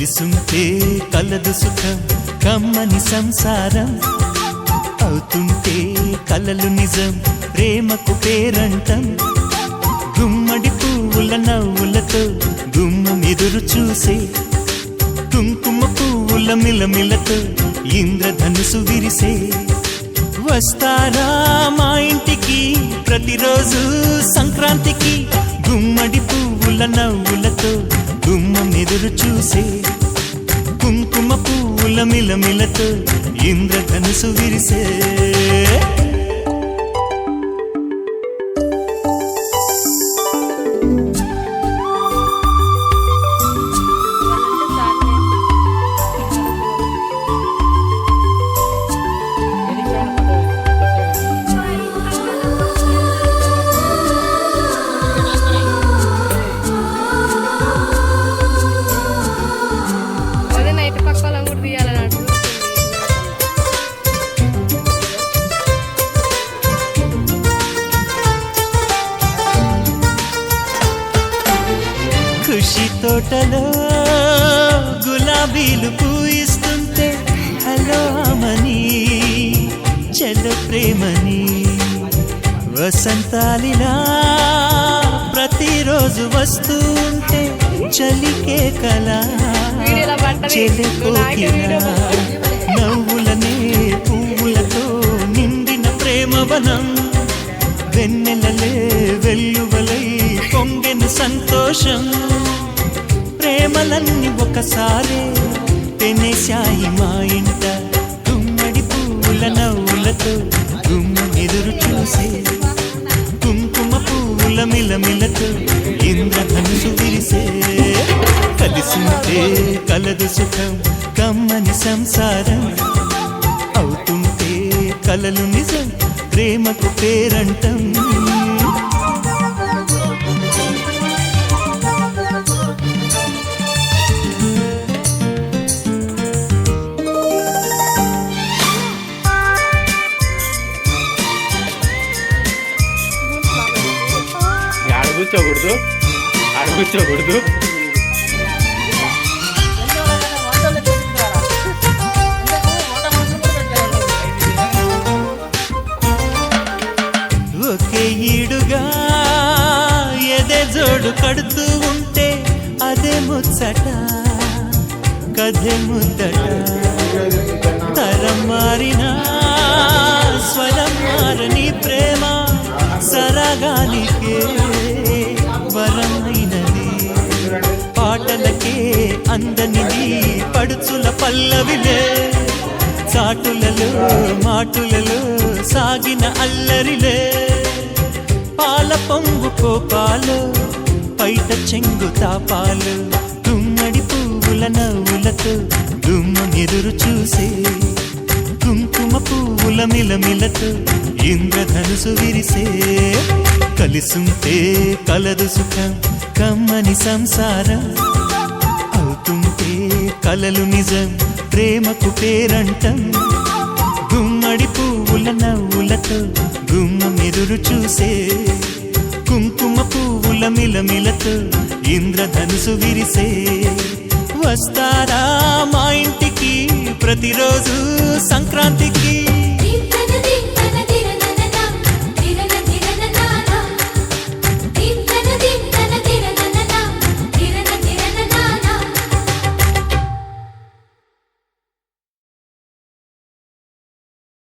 కలిసుంటే కలదు సుఖం కమ్మని సంసారం అవుతుంటే కలలు నిజం ప్రేమకు పేరంటం గుమ్మడి పువ్వుల నవ్వులతో గుమ్మం ఎదురు చూసే కుంకుమ పువ్వుల మిలమిలతో ఇంద్రధనుసు విరిసే వస్తారా మా ఇంటికి ప్రతిరోజు సంక్రాంతికి గుమ్మడి పువ్వుల నవ్వులతో గుమ్మం ఎదురు చూసే కుంకుమ పువ్వుల మిలమిలతో ఇంద్రధనుసు విరిసే ఖుషి తోటలో గులాబీలు పూయిస్తుంటే హలో అమని చలో ప్రేమని వసంతాలిలా ప్రతిరోజు వస్తూ ఉంటే చలికే కలా చెలికోకిలా నవ్వులనే పువ్వులతో నిండిన ప్రేమవనం వెన్నెలలే వెల్లువలై పొంగెను సంతోషం ప్రేమలన్నీ ఒకసారే పెనేశాయి మా ఇంట గుమ్మడి పువ్వుల నవ్వులతో గుమ్మం ఎదురు చూసే కుంకుమ పువ్వుల మిలమిలతో ఇంద్రధనుసు విరిసే కలిసుంటే కలదు సుఖం కమ్మని సంసారం అవుతుంటే కలలు నిజం ప్రేమకు పేరంటం కూర్చోకూడదు ఒకే ఈడుగా ఎదే జోడు కడుతూ ఉంటే అదే ముచ్చట కథే ముద్దట తరం మారినా స్వరం మారని ప్రేమ సరగానికే వరమైనది పాటలకే అందనిది పడుచుల పల్లవిలే చాటులలో మాటులలో సాగిన అల్లరిలే పాల పొంగు కోపాలు పైట చెంగు తాపాలు గుమ్మడి పువ్వుల నవ్వులతో గుమ్మం ఎదురు చూసే కుంకుమ పువ్వుల మిలమిలతో ఇంద్రధనుసు విరిసే కలిసుంటే కలదు సుఖం కమ్మని సంసారం అవుతుంటే కలలు నిజం ప్రేమకు పేరంటం గుమ్మడి పువ్వుల నవ్వులతో గుమ్మం ఎదురు చూసే కుంకుమ పువ్వుల మిలమిలతో ఇంద్రధనుసు విరిసే వస్తారా మా ఇంటికి ప్రతిరోజు సంక్రాంతికి